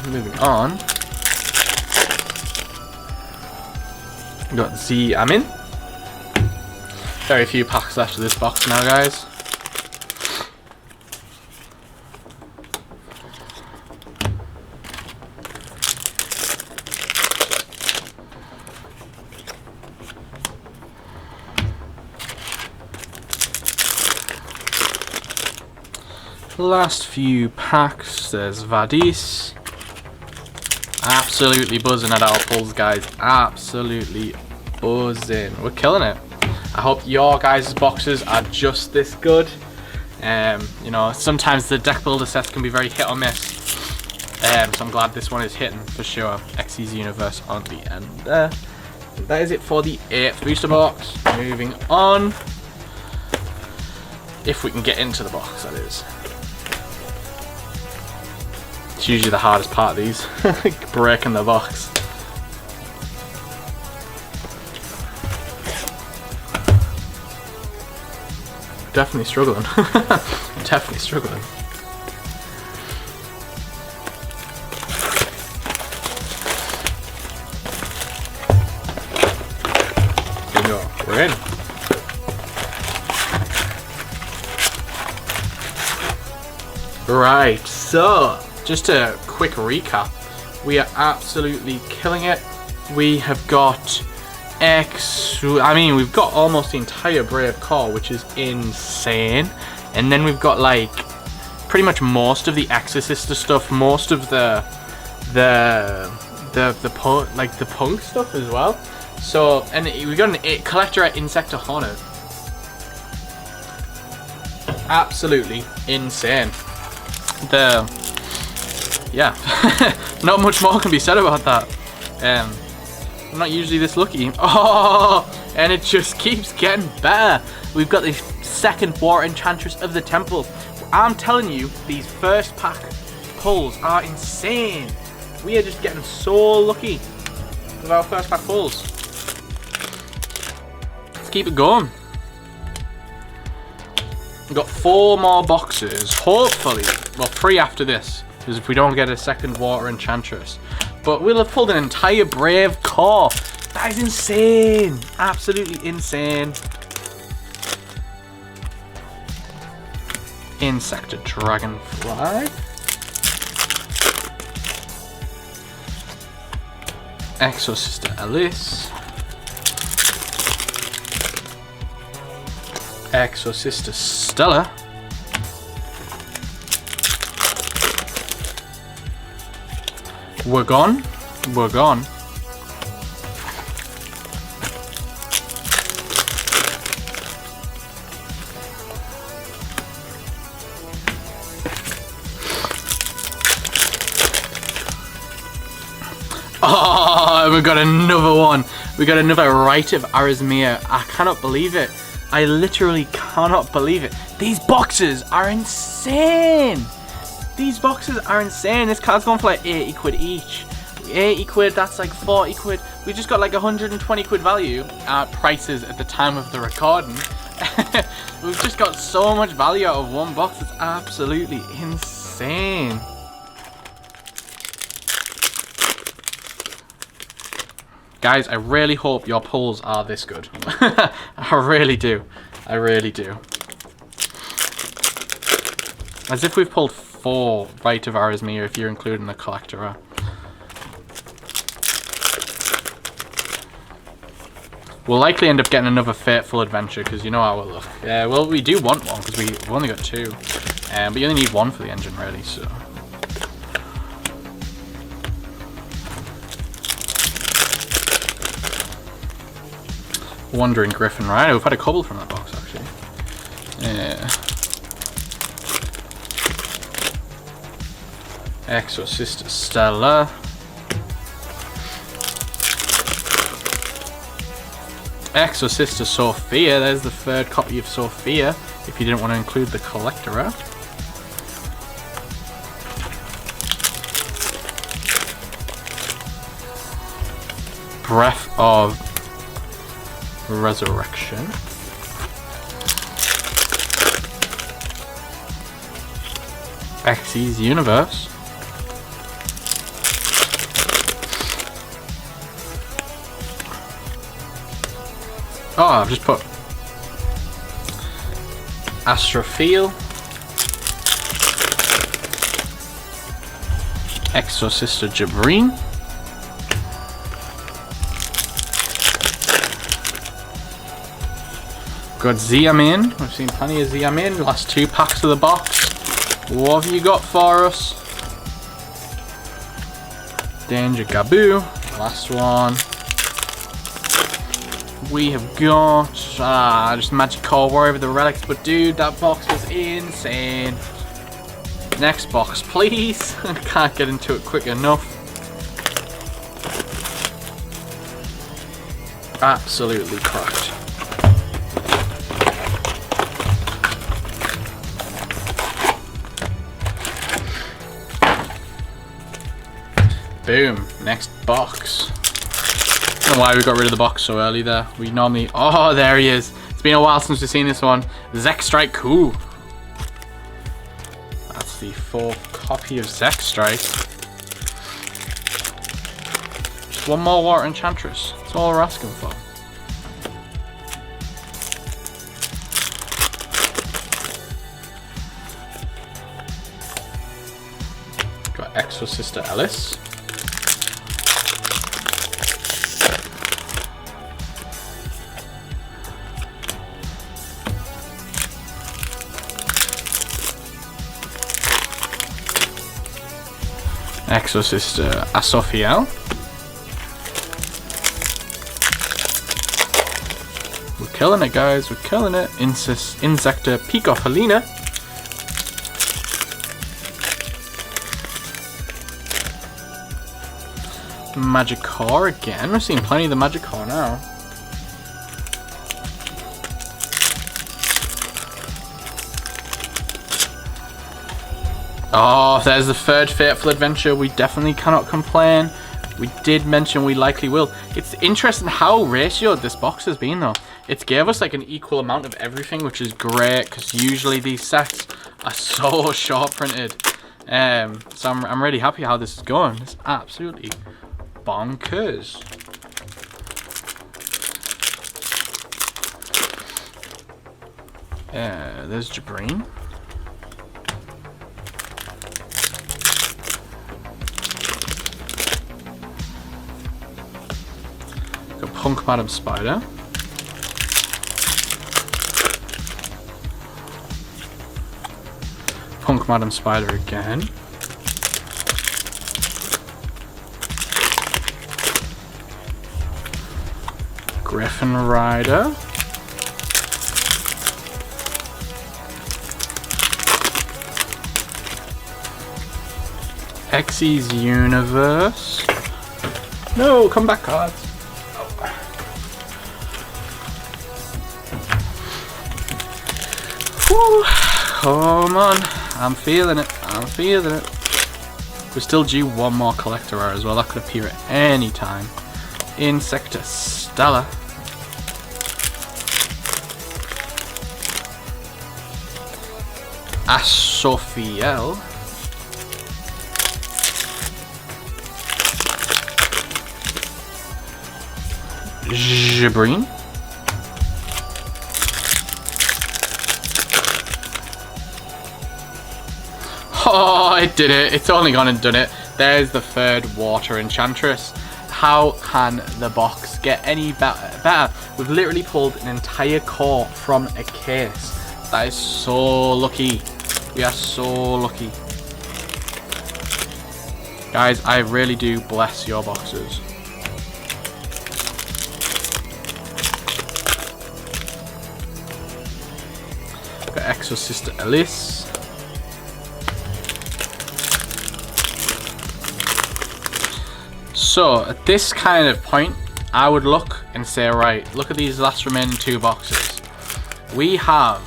Moving on. We got Z Amin. Very few packs left of this box now, guys. Last few packs. There's Vadis. Absolutely buzzing at our pulls, guys. Absolutely buzzing. We're killing it. I hope your guys' boxes are just this good. You know, sometimes the deck builder sets can be very hit or miss. So I'm glad this one is hitting for sure. Xyz Universe on the end there. That is it for the 8th booster box. Moving on. If we can get into the box, that is. It's usually the hardest part of these. Breaking the box. Definitely struggling. Definitely struggling. Here we go. We're in. Right, so just a quick recap. We are absolutely killing it. We have got we've got almost the entire Brave Core, which is insane. And then we've got like pretty much most of the Exorcist stuff, most of the punk stuff as well. So, and we got an collector at Insect Hornet. Absolutely insane. Yeah, not much more can be said about that. I'm not usually this lucky. Oh, and it just keeps getting better. We've got the 2nd Water Enchantress of the Temple. I'm telling you, these first pack pulls are insane. We are just getting so lucky with our first pack pulls. Let's keep it going. We've got 4 more boxes, hopefully. Well, 3 after this, because if we don't get a 2nd Water Enchantress. But we'll have pulled an entire Brave Core. That is insane. Absolutely insane. Insect Dragonfly. Exorcista Alice. Exorcista Stella. We're gone. We're gone. Oh, we got another one. We got another Rite of Arizmir. I cannot believe it. I literally cannot believe it. These boxes are insane. These boxes are insane. This card's going for like 80 quid each. 80 quid, that's like 40 quid. We just got like 120 quid value at prices at the time of the recording. We've just got so much value out of one box. It's absolutely insane. Guys, I really hope your pulls are this good. I really do. I really do. As if we've pulled 4 Rite of Arizmir if you're including the collector. We'll likely end up getting another Fateful Adventure, because you know how it will look. Yeah, well, we do want one, because we've only got 2. But you only need 1 for the engine, really, so... Wandering Griffin Rider. We've had a couple from that box, actually. Yeah. Exorcista Stella. Exorcista Sophia. There's the 3rd copy of Sophia, if you didn't want to include the collector art. Breath of Resurrection. Xyz Universe. Oh, I've just put Astrophil. Exorcista Jabrine. Got Ziamin. We've seen plenty of Ziamin. Last 2 packs of the box. What have you got for us? Danger Gaboo. Last one. We have got just Magikarp Warrior the relics, but dude, that box was insane. Next box, please. I can't get into it quick enough. Absolutely cracked. Boom. Next box. I don't know why we got rid of the box so early there. We normally... Oh, there he is. It's been a while since we've seen this one. Zexstrike Coup. That's the 4th copy of Zexstrike. Just 1 more Water Enchantress. That's all we're asking for. Got Exorcista Ellis. Exorcista Asophiel. We're killing it, guys. We're killing it. Insecta Picofelina. Magikarp again. We're seeing plenty of the Magikarp now. Oh, there's the 3rd Fateful Adventure. We definitely cannot complain. We did mention we likely will. It's interesting how ratioed this box has been, though. It's gave us like an equal amount of everything, which is great, because usually these sets are so short printed. So I'm really happy how this is going. It's absolutely bonkers. There's Jabrine. Got Punk Madam Spider. Punk Madam Spider again. Griffin Rider. Xyz Universe. No, come back, cards. Whew. Come on. I'm feeling it. I'm feeling it. We're still due 1 more collector rare as well. That could appear at any time. Insecta Stella. Asophiel. Jabrine. Oh, it did it. It's only gone and done it. There's the 3rd Water Enchantress. How can the box get any better? We've literally pulled an entire core from a case. That is so lucky. We are so lucky. Guys, I really do bless your boxes. Got Exorcist Elise. So at this kind of point, I would look and say, right, look at these last remaining 2 boxes. We have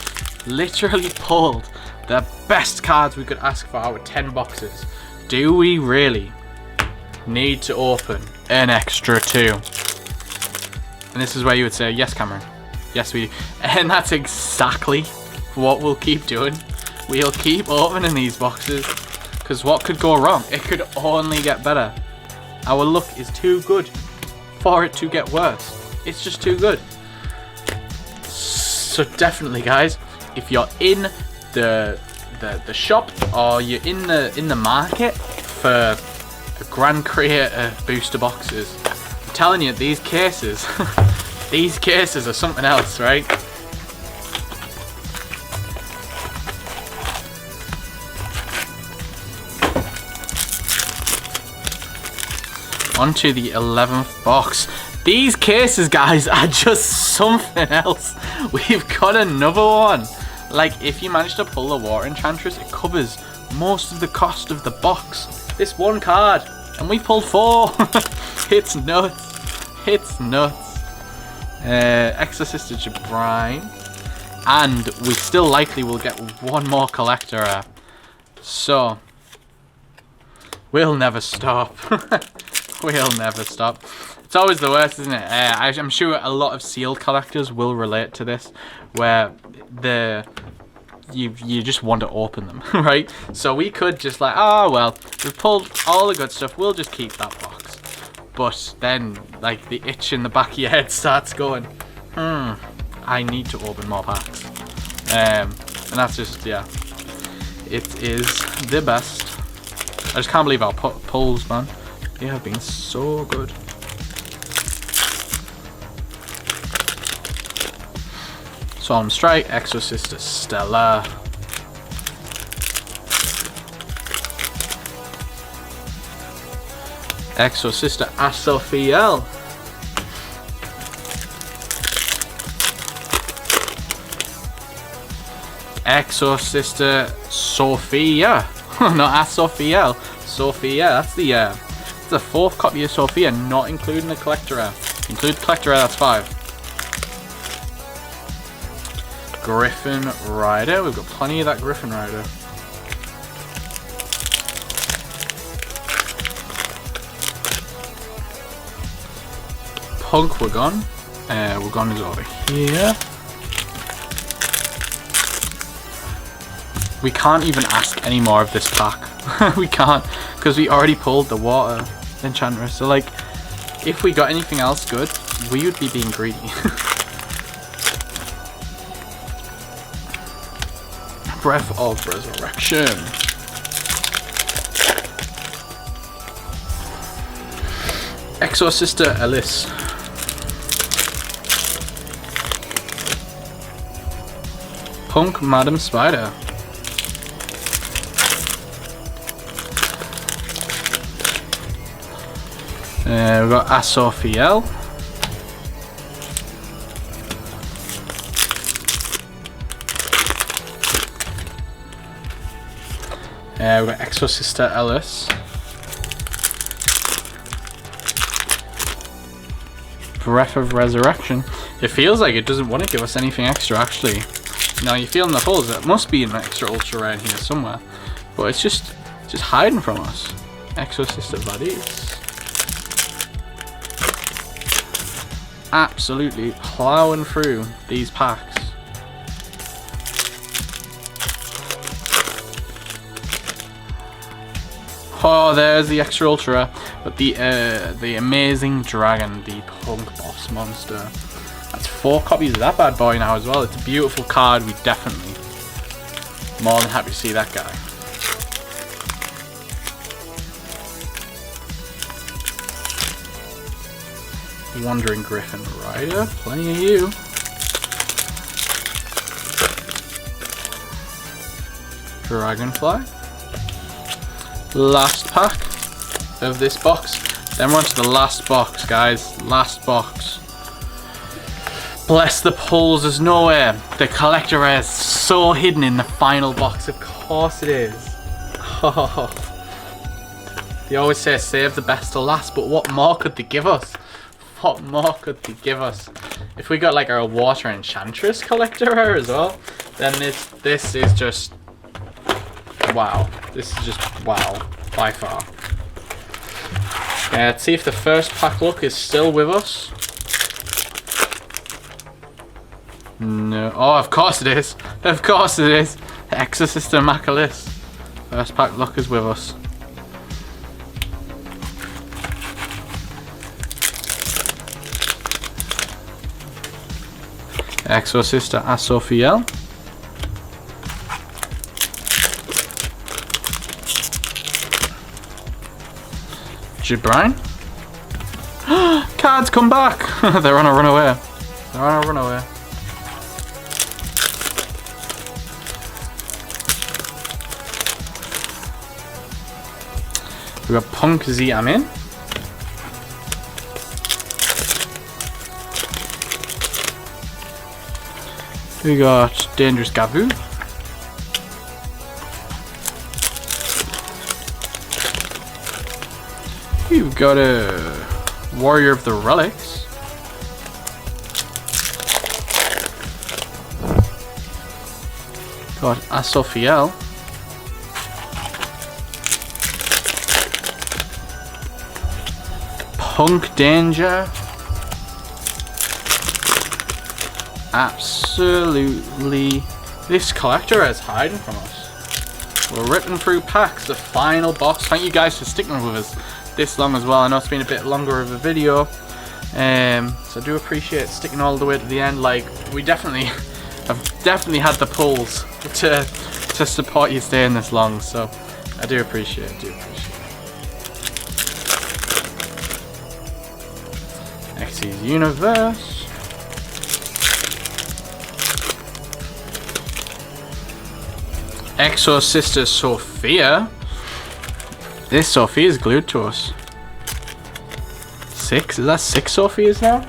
literally pulled the best cards we could ask for out of 10 boxes. Do we really need to open an extra 2? And this is where you would say, yes, Cameron. Yes, we do. And that's exactly what we'll keep doing. We'll keep opening these boxes. Because what could go wrong? It could only get better. Our luck is too good for it to get worse. It's just too good. So definitely, guys, if you're in the shop or you're in the market for a grand crate of booster boxes, I'm telling you, these cases, these cases are something else, right? On to the 11th box. These cases, guys, are just something else. We've got another one. Like, if you manage to pull the Water Enchantress, it covers most of the cost of the box. This one card, and we pulled 4. It's nuts. It's nuts. Exorcist of Jabrine. And we still likely will get one more collector. So, we'll never stop. We'll never stop. It's always the worst, isn't it? I'm sure a lot of sealed collectors will relate to this, where you just want to open them, right? So we could just like, oh well, we've pulled all the good stuff, we'll just keep that box. But then, like, the itch in the back of your head starts going, I need to open more packs. And that's just, yeah, it is the best. I just can't believe our pulls, man. They have been so good. Solemn Strike, Exorcist Stella. Exorcist Asophiel. Exorcist Sophia. Not Asophiel. Sophia, that's the 4th copy of Sophia, not including the collector rare. Include the collector rare, that's 5. Griffin Rider, we've got plenty of that Griffin Rider. Punk Wagon. Wagon is over here. We can't even ask any more of this pack. We can't, because we already pulled the Water Enchantress. So, like, if we got anything else good, we would be being greedy. Breath of Resurrection. Exorcista Elise. Punk Madam Spider. We've got Asophiel. We've got Exorcista Ellis. Breath of Resurrection. It feels like it doesn't want to give us anything extra, actually. Now you're feeling the holes. There must be an extra ultra rare in here somewhere, but it's just hiding from us. Exorcista Vadis. Absolutely plowing through these packs. Oh, there's the extra ultra, but the amazing dragon, the punk boss monster. That's 4 copies of that bad boy now as well. It's a beautiful card. We definitely more than happy to see that guy. Wandering Griffin Rider, plenty of you. Dragonfly. Last pack of this box. Then we're on to the last box, guys. Last box. Bless the pulls, there's nowhere. The collector rare is so hidden in the final box. Of course it is. Oh. They always say save the best to last, but what more could they give us? What more could they give us? If we got like our Water Enchantress collector rare as well, then this is just wow. This is just wow, by far. Let's see if the first pack luck is still with us. No. Oh, of course it is. Of course it is. Exorcist Immaculus. First pack luck is with us. Exorcista Asophiel. Gibran. Cards come back. They're on a runaway. They're on a runaway. We got Punk Z Amin. We got Dangerous Gavu. We've got a Warrior of the Relics. Got Asophiel. Punk Danger. Absolutely. This collector is hiding from us. We're ripping through packs. The final box. Thank you guys for sticking with us this long as well. I know it's been a bit longer of a video. So I do appreciate sticking all the way to the end. Like, we definitely have had the pulls to support you staying this long. So I do appreciate it. Xyz Universe. Exorcista Sophia. This Sophia is glued to us. 6? Is that 6 Sophias now?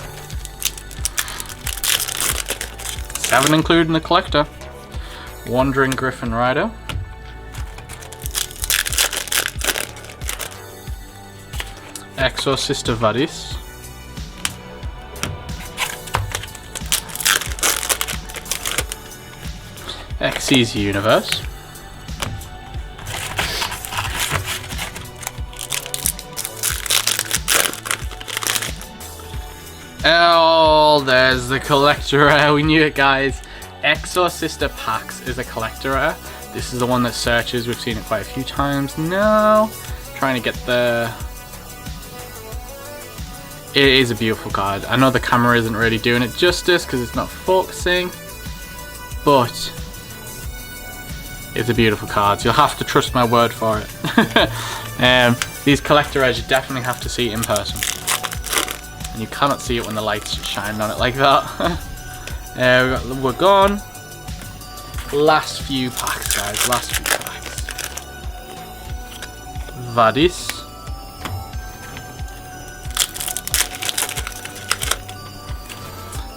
7 including the collector. Wandering Griffin Rider. Exorcista Vadis. Xyz Universe. Oh, there's the collector rare. We knew it, guys. Exorcista Pax is a collector rare. This is the one that searches. We've seen it quite a few times now. Trying to get the... It is a beautiful card. I know the camera isn't really doing it justice because it's not focusing, but it's a beautiful card. You'll have to trust my word for it. These collector rares you definitely have to see in person. And you cannot see it when the lights shine on it like that. We're gone. Last few packs, guys. Last few packs. Vadis.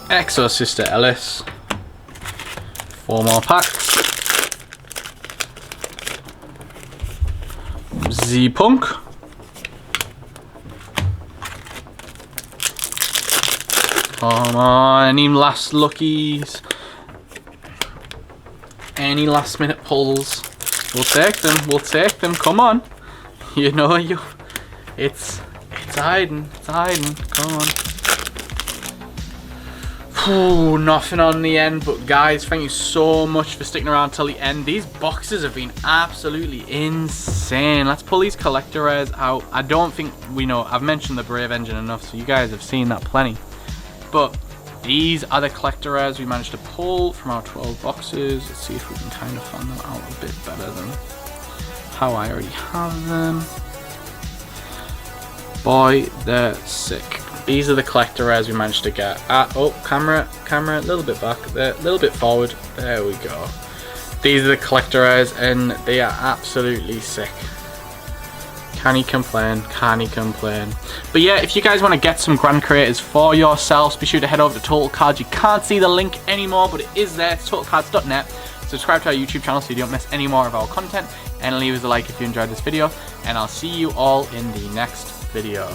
Exorcista Ellis. 4 more packs. Z-Punk. Come on, any last luckies? Any last minute pulls? We'll take them, come on. You know you. It's hiding, come on. Ooh, nothing on the end, but guys, thank you so much for sticking around till the end. These boxes have been absolutely insane. Let's pull these collector rares out. I don't think we know. I've mentioned the Brave Engine enough, so you guys have seen that plenty. But these are the collector rares we managed to pull from our 12 boxes. Let's see if we can kind of find them out a bit better than how I already have them. Boy, they're sick. these are the collector rares we managed to get. Oh, camera, a little bit back there, a little bit forward. There we go. These are the collector rares, and they are absolutely sick. Can he complain? Can he complain? But yeah, if you guys want to get some Grand Creators for yourselves, be sure to head over to Total Cards. You can't see the link anymore, but it is there. It's totalcards.net. Subscribe to our YouTube channel so you don't miss any more of our content, and leave us a like if you enjoyed this video, and I'll see you all in the next video.